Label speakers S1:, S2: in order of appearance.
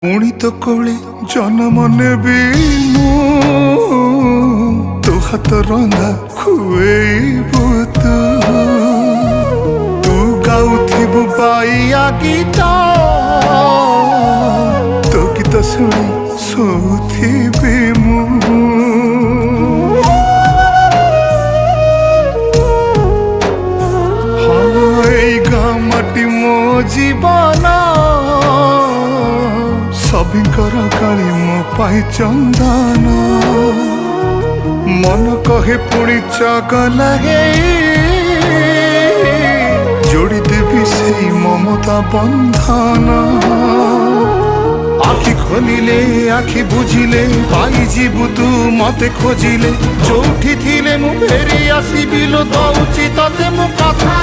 S1: पुणी तो कोले जन्म नेबी तो हाथ रंधा खुएबू तू गाउथिबु बाइया गीत तो गीत शुणी सोथिबी मु माटी मो जीवन सभिंकर काली मो पाई चंदन मन कहे पुणी चगलागे जोड़ी देवी से ममता बंधन आखि खोलिले आखि बुझिले पाई जीवु तू मते खोजिले जोठी थिले मु फेरी आसीबी लो दउची तते मु कथा।